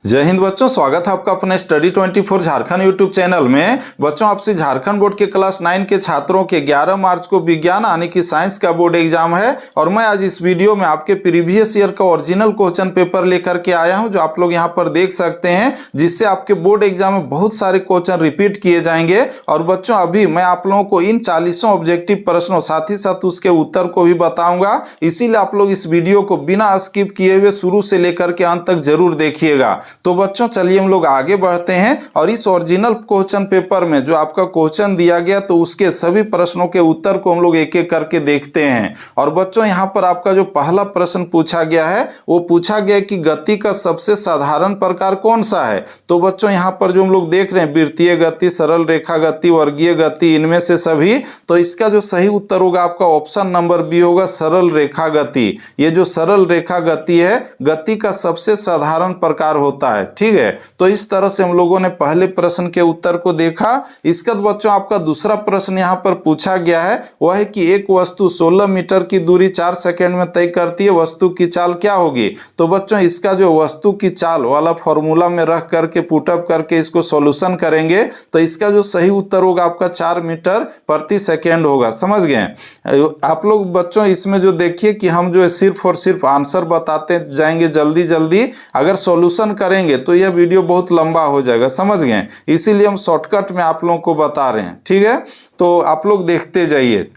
जय हिंद बच्चों, स्वागत है आपका अपने स्टडी 24 झारखंड यूट्यूब चैनल में। बच्चों, आपसे झारखंड बोर्ड के क्लास 9 के छात्रों के 11 मार्च को विज्ञान यानी कि साइंस का बोर्ड एग्जाम है और मैं आज इस वीडियो में आपके प्रीवियस ईयर का ओरिजिनल क्वेश्चन पेपर लेकर के आया हूं, जो आप लोग यहां पर देख सकते हैं, जिससे आपके बोर्ड एग्जाम में बहुत सारे क्वेश्चन रिपीट किए जाएंगे। और बच्चों, अभी मैं आप लोगों को इन 40 ऑब्जेक्टिव प्रश्नों साथ ही साथ उसके उत्तर को भी बताऊंगा, इसीलिए आप लोग इस वीडियो को बिना स्किप किए हुए शुरू से लेकर के अंत तक जरूर देखिएगा। तो बच्चों, चलिए हम लोग आगे बढ़ते हैं और इस ओरिजिनल क्वेश्चन पेपर में जो आपका क्वेश्चन दिया गया तो उसके सभी प्रश्नों के उत्तर को हम लोग एक एक करके देखते हैं। और बच्चों, यहां पर आपका जो पहला प्रश्न पूछा गया है वो पूछा गया कि गति का सबसे साधारण प्रकार कौन सा है। तो बच्चों, यहां पर जो हम लोग देख रहे हैं वृत्तीय गति, सरल रेखा गति, वर्गीय गति, इनमें से सभी, तो इसका जो सही उत्तर होगा आपका ऑप्शन नंबर बी होगा, सरल रेखा गति। ये जो सरल रेखा गति है, गति का सबसे साधारण प्रकार होता है। ठीक है, तो इस तरह से हम लोगों ने पहले प्रश्न के उत्तर को देखा। इसके बाद बच्चों, आपका दूसरा प्रश्न यहां पर पूछा गया है, वह है कि एक वस्तु 16 मीटर की दूरी 4 सेकंड में तय करती है, वस्तु की चाल क्या होगी। तो बच्चों, इसका जो वस्तु की चाल वाला फॉर्मूला में रख करके पुटअप करके इसको सॉल्यूशन करेंगे तो इसका जो सही उत्तर होगा आपका 4 मीटर प्रति सेकेंड होगा। समझ गए आप लोग। बच्चों, इसमें जो देखिए कि हम जो है सिर्फ और सिर्फ आंसर बताते जाएंगे जल्दी जल्दी, अगर सॉल्यूशन करेंगे तो यह वीडियो बहुत लंबा हो जाएगा। समझ गए, इसीलिए हम शॉर्टकट में आप लोगों को बता रहे हैं। ठीक है, तो आप लोग देखते जाइए।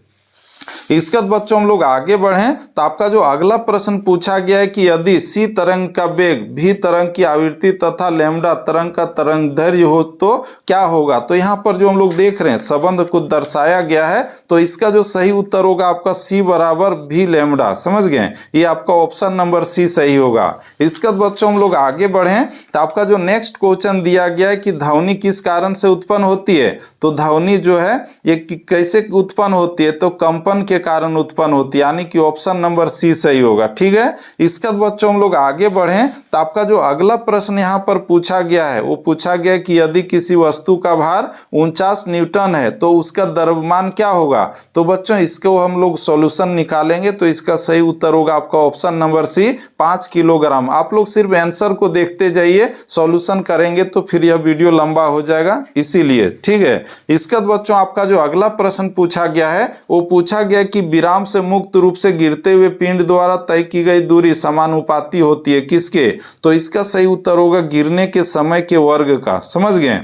इसके बाद बच्चों, हम लोग आगे बढ़ें तो आपका जो अगला प्रश्न पूछा गया है कि यदि सी तरंग का वेग, भी तरंग की आवृत्ति तथा लैम्डा तरंग का तरंग दैर्घ्य हो तो क्या होगा। तो यहाँ पर जो हम लोग देख रहे हैं संबंध को दर्शाया गया है, तो इसका जो सही उत्तर होगा आपका सी बराबर भी लैम्डा। समझ गए, ये आपका ऑप्शन नंबर सी सही होगा। इसके बाद बच्चों, हम लोग आगे बढ़ें तो आपका जो नेक्स्ट क्वेश्चन दिया गया है कि ध्वनि किस कारण से उत्पन्न होती है। तो ध्वनि जो है ये कैसे उत्पन्न होती है, तो कंपन के कारण उत्पन्न होती है, यानी कि ऑप्शन नंबर सी सही होगा। ठीक है, इसके बाद बच्चों, हम लोग आगे बढ़ें तो आपका जो अगला प्रश्न यहां पर पूछा गया है वो पूछा गया कि यदि किसी वस्तु का भार 49 न्यूटन है तो उसका द्रव्यमान क्या होगा। तो बच्चों, इसको हम लोग सॉल्यूशन निकालेंगे तो इसका सही उत्तर होगा आपका ऑप्शन नंबर सी 5 किलोग्राम। आप लोग सिर्फ आंसर को देखते जाइए, सॉल्यूशन करेंगे तो फिर यह वीडियो लंबा हो जाएगा, इसीलिए। ठीक है, इसके बाद बच्चों, आपका जो अगला प्रश्न पूछा गया है वो पूछा गया कि विराम से मुक्त रूप से गिरते हुए पिंड द्वारा तय की गई दूरी समानुपाती होती है किसके। तो इसका सही उत्तर होगा गिरने के समय के वर्ग का। समझ गए।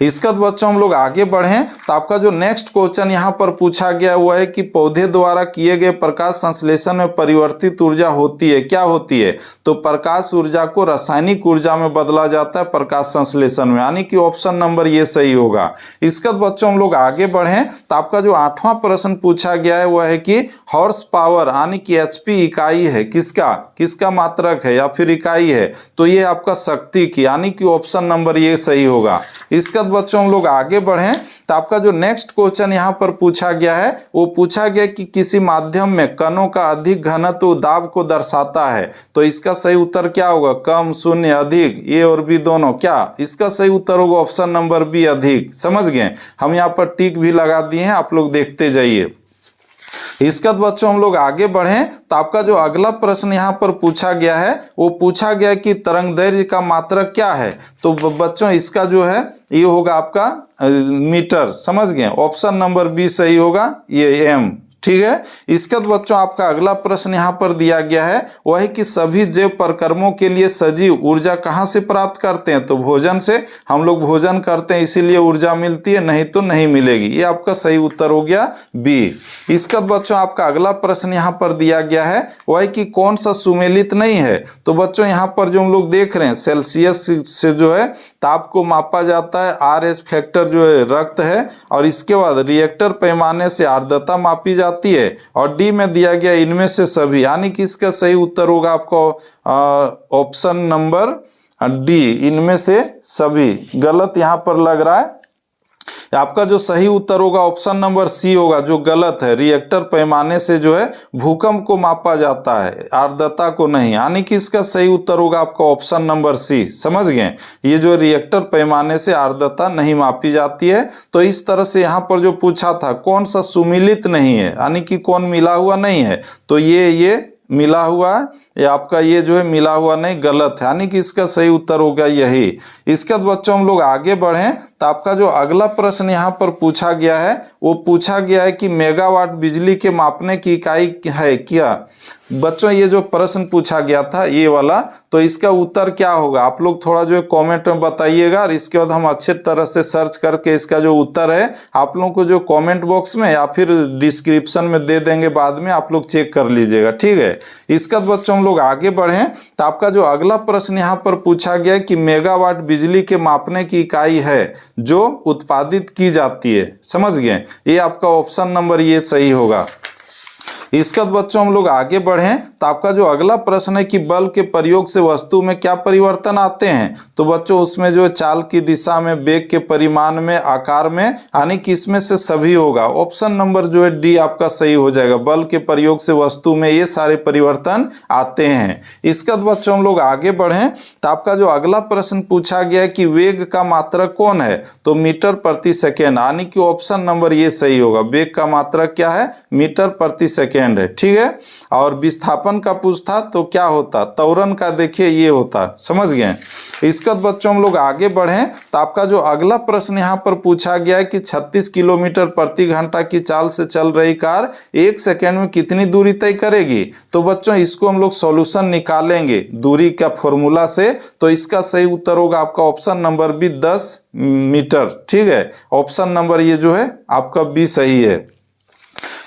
इसके बाद बच्चों, हम लोग आगे बढ़ें तो आपका जो नेक्स्ट क्वेश्चन यहां पर पूछा गया वो है कि पौधे द्वारा किए गए प्रकाश संश्लेषण में परिवर्तित ऊर्जा होती है, क्या होती है। तो प्रकाश ऊर्जा को रासायनिक ऊर्जा में बदला जाता है प्रकाश संश्लेषण में, यानी कि ऑप्शन नंबर ये सही होगा। इसके बाद बच्चों, हम लोग आगे बढ़ें तो आपका जो 8वां प्रश्न पूछा गया है वह है कि हॉर्स पावर यानी कि एचपी इकाई है किसका, किसका मात्रक है या फिर इकाई है। तो ये आपका शक्ति की, यानी कि ऑप्शन नंबर ये सही होगा। इसके बच्चों, हम लोग आगे बढ़ें तो आपका जो नेक्स्ट क्वेश्चन यहां पर पूछा गया है वो पूछा गया कि किसी माध्यम में कणों का अधिक घनत्व दाब को दर्शाता है। तो इसका सही उत्तर क्या होगा, कम, शून्य, अधिक, ए और बी दोनों। क्या इसका सही उत्तर होगा ऑप्शन नंबर बी अधिक। समझ गए, हम यहां पर टिक भी लगा दिए हैं, आप लोग देखते जाइए। इसके बाद बच्चों, हम लोग आगे बढ़ें तो आपका जो अगला प्रश्न यहां पर पूछा गया है वो पूछा गया कि तरंग दैर्घ्य का मात्रक क्या है। तो बच्चों, इसका जो है ये होगा आपका मीटर। समझ गए, ऑप्शन नंबर बी सही होगा, ये एम। ठीक है, इसके बाद बच्चों, आपका अगला प्रश्न यहां पर दिया गया है वह है कि सभी जैव प्रक्रमों के लिए सजीव ऊर्जा कहां से प्राप्त करते हैं। तो भोजन से, हम लोग भोजन करते हैं इसीलिए ऊर्जा मिलती है, नहीं तो नहीं मिलेगी। ये आपका सही उत्तर हो गया बी। इसके बाद बच्चों, आपका अगला प्रश्न यहां पर दिया गया है वह है कि कौन सा सुमेलित नहीं है। तो बच्चों, यहां पर जो हम लोग देख रहे हैं सेल्सियस से जो है ताप को मापा जाता है, आरएच फैक्टर जो है रक्त है, और इसके बाद रिएक्टर पैमाने से आर्द्रता मापी जाती है, और डी में दिया गया इनमें से सभी, यानी कि इसका सही उत्तर होगा आपको ऑप्शन नंबर डी, इनमें से सभी। गलत यहां पर लग रहा है, आपका जो सही उत्तर होगा ऑप्शन नंबर सी होगा, जो गलत है। रिएक्टर पैमाने से जो है भूकंप को मापा जाता है, आर्द्रता को नहीं, यानी कि इसका सही उत्तर होगा आपका ऑप्शन नंबर सी। समझ गए, ये जो रिएक्टर पैमाने से आर्द्रता नहीं मापी जाती है। तो इस तरह से यहाँ पर जो पूछा था कौन सा सुमिलित नहीं है, यानी कि कौन मिला हुआ नहीं है, तो ये मिला हुआ है, ये आपका ये जो है मिला हुआ नहीं, गलत है, यानी कि इसका सही उत्तर हो गया यही। इसके बाद बच्चों हम लोग आगे बढ़ें तो आपका जो अगला प्रश्न यहाँ पर पूछा गया है वो पूछा गया है कि मेगावाट बिजली के मापने की इकाई है क्या। बच्चों ये जो प्रश्न पूछा गया था ये वाला, तो इसका उत्तर क्या होगा आप लोग थोड़ा जो है कमेंट में बताइएगा, और इसके बाद हम अच्छे तरह से सर्च करके इसका जो उत्तर है आप लोगों को जो कमेंट बॉक्स में या फिर डिस्क्रिप्शन में दे देंगे, बाद में आप लोग चेक कर लीजिएगा, ठीक है। इसके बाद बच्चों हम लोग आगे बढ़ें तो आपका जो अगला प्रश्न यहाँ पर पूछा गया कि मेगावाट बिजली के मापने की इकाई है जो उत्पादित की जाती है, समझ गए, ये आपका ऑप्शन नंबर ये सही होगा। इसके बाद बच्चों हम लोग आगे बढ़ें तो आपका जो अगला प्रश्न है कि बल के प्रयोग से वस्तु में क्या परिवर्तन आते हैं, तो बच्चों उसमें जो चाल की दिशा में, वेग के परिमाण में, आकार में, यानी कि इसमें से सभी होगा। ऑप्शन नंबर जो है डी आपका सही हो जाएगा, बल के प्रयोग से वस्तु में ये सारे परिवर्तन आते हैं। इसके बाद बच्चों हम लोग आगे बढ़ें तो आपका जो अगला प्रश्न पूछा गया है कि वेग का मात्रक कौन है, तो मीटर प्रति सेकेंड, यानी कि ऑप्शन नंबर ये सही होगा, वेग का मात्रक क्या है, मीटर प्रति सेकेंड है, ठीक है। और विस्थापन का पूछता तो क्या होता, त्वरण का देखिए ये होता, समझ गए। इसके बाद बच्चों हम लोग आगे बढ़ें तो आपका जो अगला प्रश्न यहाँ पर पूछा गया है कि 36 किलोमीटर प्रति घंटा की चाल से चल रही कार 1 सेकेंड में कितनी दूरी तय करेगी, तो बच्चों इसको हम लोग सॉल्यूशन निकालेंगे दूरी का फॉर्मूला से, तो इसका सही उत्तर होगा आपका ऑप्शन नंबर बी 10 मीटर, ठीक है। ऑप्शन नंबर ये जो है आपका बी सही है।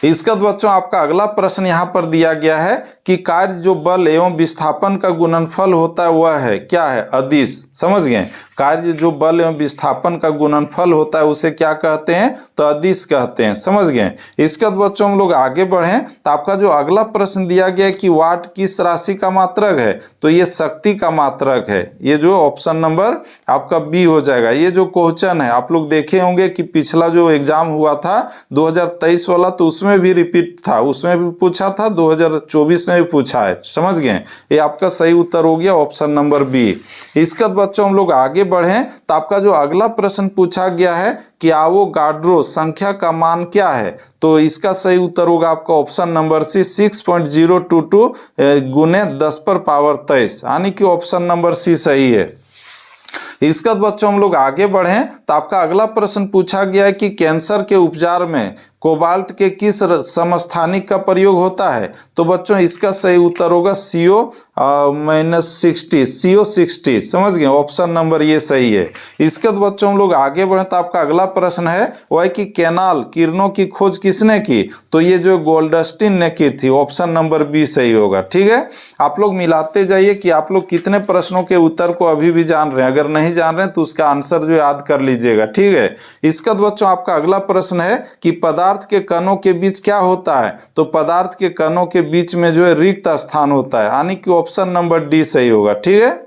इसके बाद बच्चों आपका अगला प्रश्न यहाँ पर दिया गया है कि कार्य जो बल एवं विस्थापन का गुणनफल होता है वह है क्या है, अदिश, समझ गए। कार्य जो बल एवं विस्थापन का गुणनफल होता है उसे क्या कहते हैं, तो अदिश कहते हैं, समझ गए। इसके बाद बच्चों हम लोग आगे बढ़ें तो आपका जो अगला प्रश्न दिया गया है कि वाट किस राशि का मात्रक है, तो ये शक्ति का मात्रक है, ये जो ऑप्शन नंबर आपका बी हो जाएगा। ये जो क्वेश्चन है आप लोग देखे होंगे कि पिछला जो एग्जाम हुआ था 2023 वाला, तो उसमें भी रिपीट था, उसमें भी पूछा था, 2024 में भी पूछा है, समझ गए। ये आपका सही उत्तर हो गया ऑप्शन नंबर बी। इसके बाद बच्चों हम लोग आगे बढ़ें तो आपका जो अगला प्रश्न पूछा गया है कि आवोगाड्रो संख्या का मान क्या है, तो इसका सही उत्तर होगा आपका ऑप्शन नंबर सी 6.022 गुने 10 पर पावर 23, यानी कि ऑप्शन नंबर सी सही है। इसके बाद बच्चों हम लोग आगे बढ़ें तो आपका अगला प्रश्न पूछा गया है कि कैंसर के उपचार में कोबाल्ट के किस समस्थानिक का प्रयोग होता है, तो बच्चों इसका सही उत्तर होगा CO-60, समझ गए, ऑप्शन नंबर ये सही है। इसके बाद बच्चों हम लोग आगे बढ़े तो आपका अगला प्रश्न है वह कि कैनाल किरणों की खोज किसने की, तो ये जो गोल्डस्टीन ने की थी, ऑप्शन नंबर बी सही होगा, ठीक है। आप लोग मिलाते जाइए कि आप लोग कितने प्रश्नों के उत्तर को अभी भी जान रहे हैं, अगर नहीं जान रहे हैं तो उसका आंसर जो याद कर लीजिएगा, ठीक है। इसके बाद बच्चों आपका अगला प्रश्न है कि पदार्थ के कणों के बीच क्या होता है, तो पदार्थ के कणों के बीच में जो है रिक्त स्थान होता है, यानी कि ऑप्शन नंबर डी सही होगा, ठीक है।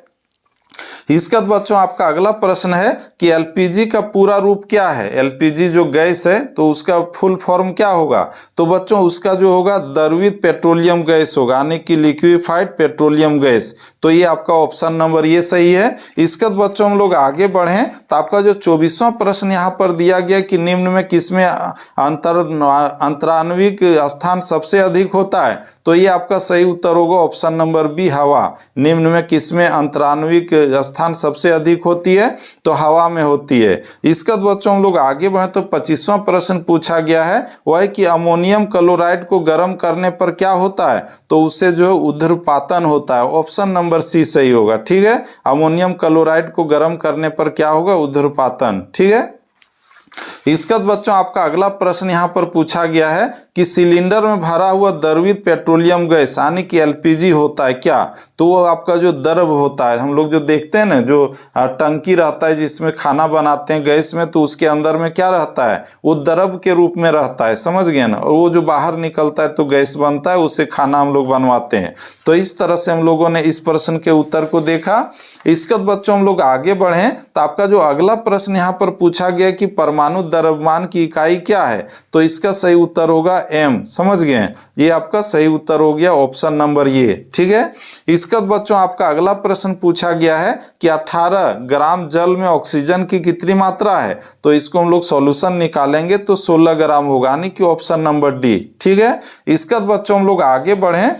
इसका बच्चों आपका अगला प्रश्न है कि एलपीजी का पूरा रूप क्या है, एलपीजी जो गैस है तो उसका फुल फॉर्म क्या होगा, तो बच्चों उसका जो होगा द्रवित पेट्रोलियम गैस होगा, यानी कि लिक्विफाइड पेट्रोलियम गैस, तो ये आपका ऑप्शन नंबर ये सही है। इसके बाद बच्चों हम लोग आगे बढ़ें तो आपका जो 24वां प्रश्न यहाँ पर दिया गया कि निम्न में किसमें अंतराण्विक स्थान सबसे अधिक होता है, तो ये आपका सही उत्तर होगा ऑप्शन नंबर बी हवा। निम्न में किसमें अंतराण्विक स्थान सबसे अधिक होती है, तो हवा में होती है। इसके बाद बच्चों हम लोग आगे बढ़े तो 25वां प्रश्न पूछा गया है वह है कि अमोनियम क्लोराइड को गर्म करने पर क्या होता है, तो उससे जो है ऊर्ध्वपातन होता है, ऑप्शन नंबर सी सही होगा, ठीक है। अमोनियम क्लोराइड को गर्म करने पर क्या होगा, ऊर्ध्वपातन, ठीक है। इसके बाद बच्चों आपका अगला प्रश्न यहाँ पर पूछा गया है कि सिलेंडर में भरा हुआ द्रवित पेट्रोलियम गैस यानी कि एलपीजी होता है क्या, तो वो आपका जो द्रव होता है, हम लोग जो देखते हैं ना जो टंकी रहता है जिसमें खाना बनाते हैं गैस में, तो उसके अंदर में क्या रहता है, वो द्रव के रूप में रहता है, समझ गए ना, और वो जो बाहर निकलता है तो गैस बनता है, उससे खाना हम लोग बनवाते हैं। तो इस तरह से हम लोगों ने इस प्रश्न के उत्तर को देखा। इसके बाद बच्चों हम लोग आगे बढ़ें तो आपका जो अगला प्रश्न यहाँ पर पूछा गया कि परमाणु द्रव्यमान की इकाई क्या है, तो इसका सही उत्तर होगा एम, समझ गए, ये आपका सही उत्तर हो गया ऑप्शन नंबर ये, ठीक है। इसके बाद बच्चों आपका अगला प्रश्न पूछा गया है कि 18 ग्राम जल में ऑक्सीजन की कितनी मात्रा है, तो इसको हम लोग सॉल्यूशन निकालेंगे तो 16 ग्राम होगा, यानी कि ऑप्शन नंबर डी, ठीक है। इसके बाद बच्चों हम लोग आगे बढ़ें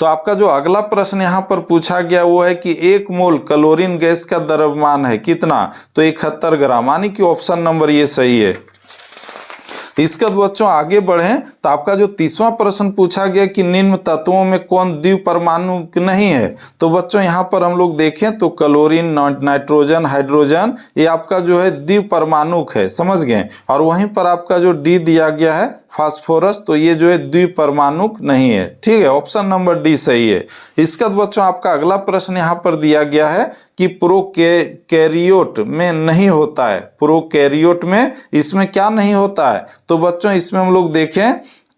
तो आपका जो अगला प्रश्न यहाँ पर पूछा गया वो है कि 1 मोल क्लोरीन गैस का द्रव्यमान है कितना, तो 71 ग्राम, यानी कि ऑप्शन नंबर ये सही है। इसके बाद बच्चों आगे बढ़ें तो आपका जो 30वां प्रश्न पूछा गया कि निम्न तत्वों में कौन द्विपरमाणु नहीं है, तो बच्चों यहाँ पर हम लोग देखें तो क्लोरीन, नाइट्रोजन, हाइड्रोजन, ये आपका जो है द्विपरमाणुक है, समझ गए। और वहीं पर आपका जो डी दिया गया है फास्फोरस, तो ये जो है द्विपरमाणुक नहीं है, ठीक है, ऑप्शन नंबर डी सही है। इसका बच्चों आपका अगला प्रश्न यहाँ पर दिया गया है कि प्रोकैरियोट में नहीं होता है, प्रोकैरियोट में इसमें क्या नहीं होता है, तो बच्चों इसमें हम लोग देखें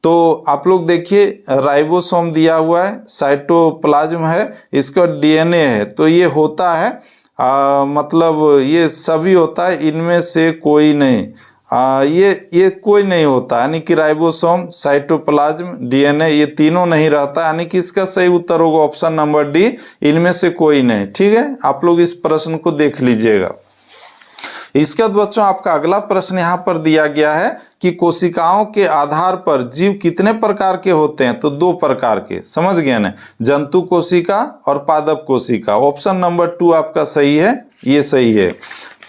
तो आप लोग देखिए राइबोसोम दिया हुआ है, साइटोप्लाज्म है, इसका डीएनए है, तो ये होता है मतलब ये सभी होता है, इनमें से कोई नहीं, ये कोई नहीं होता, यानी कि राइबोसोम, साइटोप्लाज्म, डीएनए ये तीनों नहीं रहता, यानी कि इसका सही उत्तर होगा ऑप्शन नंबर डी, इनमें से कोई नहीं, ठीक है। आप लोग इस प्रश्न को देख लीजिएगा। इसके बाद बच्चों आपका अगला प्रश्न यहाँ पर दिया गया है कि कोशिकाओं के आधार पर जीव कितने प्रकार के होते हैं, तो 2 प्रकार के, समझ गए ना, जंतु कोशिका और पादप कोशिका, ऑप्शन नंबर 2 आपका सही है, ये सही है,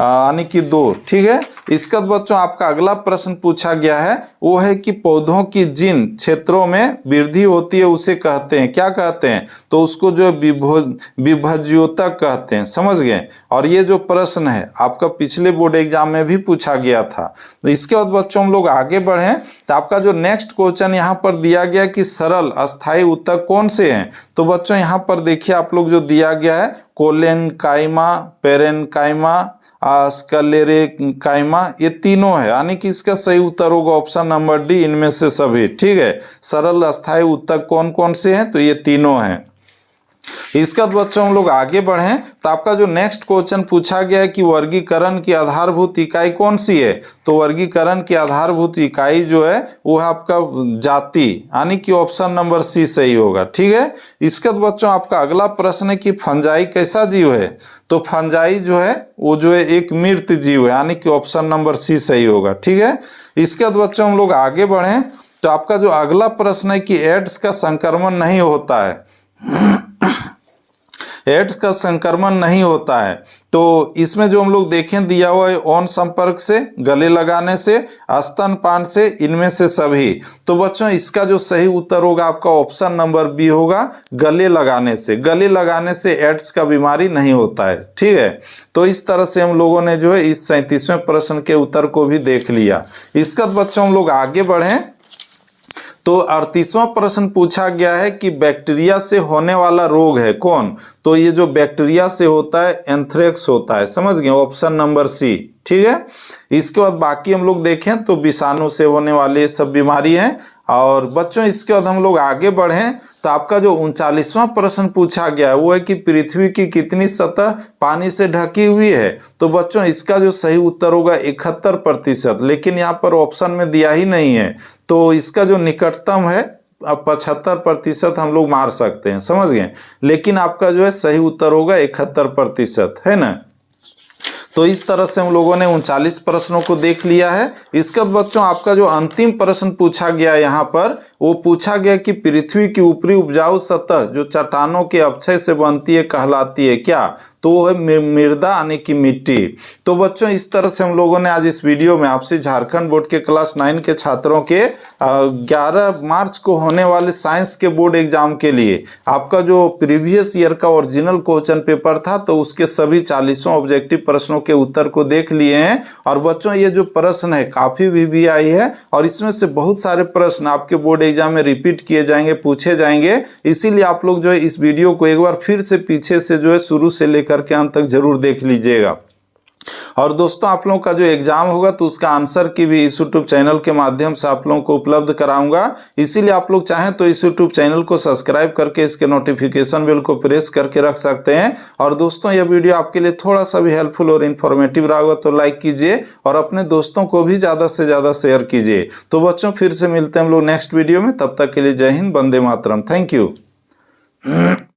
यानी कि 2, ठीक है। इसका बच्चों आपका अगला प्रश्न पूछा गया है वो है कि पौधों की जिन क्षेत्रों में वृद्धि होती है उसे कहते हैं, क्या कहते हैं, तो उसको जो विभज्योतक कहते हैं, समझ गए। और ये जो प्रश्न है आपका पिछले बोर्ड एग्जाम में भी पूछा गया था। तो इसके बाद बच्चों हम लोग आगे बढ़ें तो आपका जो नेक्स्ट क्वेश्चन यहाँ पर दिया गया कि सरल अस्थायी ऊतक कौन से हैं, तो बच्चों यहाँ पर देखिए आप लोग जो दिया गया है कोलेनकाइमा, पेरेनकाइमा, स्क्लेरेकाइमा, ये तीनों है, यानी कि इसका सही उत्तर होगा ऑप्शन नंबर डी, इनमें से सभी, ठीक है। सरल अस्थायी ऊतक कौन कौन से हैं, तो ये तीनों हैं। इसके बाद बच्चों हम लोग आगे बढ़ें तो आपका जो नेक्स्ट क्वेश्चन पूछा गया है कि वर्गीकरण की आधारभूत इकाई कौन सी है, तो वर्गीकरण की आधारभूत इकाई जो है वो है आपका जाति, यानी कि ऑप्शन नंबर सी सही होगा, ठीक है। इसके बाद बच्चों आपका अगला प्रश्न है कि फंजाई कैसा जीव है, तो फंजाई जो है वो जो है एक मृत जीव है, यानी कि ऑप्शन नंबर सी सही होगा, ठीक है। इसके बाद बच्चों हम लोग आगे बढ़ें तो आपका जो अगला प्रश्न है कि एड्स का संक्रमण नहीं होता है, एड्स का संक्रमण नहीं होता है, तो इसमें जो हम लोग देखें दिया हुआ है यौन संपर्क से, गले लगाने से, स्तनपान से, इनमें से सभी, तो बच्चों इसका जो सही उत्तर होगा आपका ऑप्शन नंबर बी होगा, गले लगाने से, गले लगाने से एड्स का बीमारी नहीं होता है, ठीक है। तो इस तरह से हम लोगों ने जो है इस 37वें प्रश्न के उत्तर को भी देख लिया। इसका बच्चों हम लोग आगे बढ़ें तो 38वां प्रश्न पूछा गया है कि बैक्टीरिया से होने वाला रोग है कौन, तो ये जो बैक्टीरिया से होता है एंथ्रेक्स होता है, समझ गए, ऑप्शन नंबर सी, ठीक है। इसके बाद बाकी हम लोग देखें तो विषाणु से होने वाले सब बीमारी हैं। और बच्चों इसके बाद हम लोग आगे बढ़ें तो आपका जो 39वां प्रश्न पूछा गया है वो है कि पृथ्वी की कितनी सतह पानी से ढकी हुई है, तो बच्चों इसका जो सही उत्तर होगा 71%, लेकिन यहाँ पर ऑप्शन में दिया ही नहीं है, तो इसका जो निकटतम है 75% हम लोग मार सकते हैं, समझ गए, लेकिन आपका जो है सही उत्तर होगा 71%, है ना। तो इस तरह से हम लोगों ने 39 प्रश्नों को देख लिया है। इसके बाद बच्चों आपका जो अंतिम प्रश्न पूछा गया यहाँ पर वो पूछा गया कि पृथ्वी की ऊपरी उपजाऊ सतह जो चट्टानों के अपक्षय से बनती है कहलाती है क्या, तो वो है मृदा यानी कि मिट्टी। तो बच्चों इस तरह से हम लोगों ने आज इस वीडियो में आपसे झारखंड बोर्ड के क्लास 9 के छात्रों के 11 मार्च को होने वाले साइंस के बोर्ड एग्जाम के लिए आपका जो प्रीवियस ईयर का ओरिजिनल क्वेश्चन पेपर था तो उसके सभी 40 ऑब्जेक्टिव प्रश्नों के उत्तर को देख लिए हैं। और बच्चों ये जो प्रश्न है काफ़ी VVI है और इसमें से बहुत सारे प्रश्न आपके बोर्ड एग्जाम में रिपीट किए जाएंगे, पूछे जाएंगे, इसीलिए आप लोग जो है इस वीडियो को एक बार फिर से पीछे से जो है शुरू से लेकर के अंत तक जरूर देख लीजिएगा। और दोस्तों आप लोगों का जो एग्जाम होगा तो उसका आंसर की भी इस यूट्यूब चैनल के माध्यम से आप लोगों को उपलब्ध कराऊंगा, इसीलिए आप लोग चाहें तो इस यूट्यूब चैनल को सब्सक्राइब करके इसके नोटिफिकेशन बेल को प्रेस करके रख सकते हैं। और दोस्तों यह वीडियो आपके लिए थोड़ा सा भी हेल्पफुल और इन्फॉर्मेटिव रहा होगा तो लाइक कीजिए और अपने दोस्तों को भी ज़्यादा से ज़्यादा शेयर कीजिए। तो बच्चों फिर से मिलते हैं हम लोग नेक्स्ट वीडियो में, तब तक के लिए जय हिंद, वंदे मातरम, थैंक यू।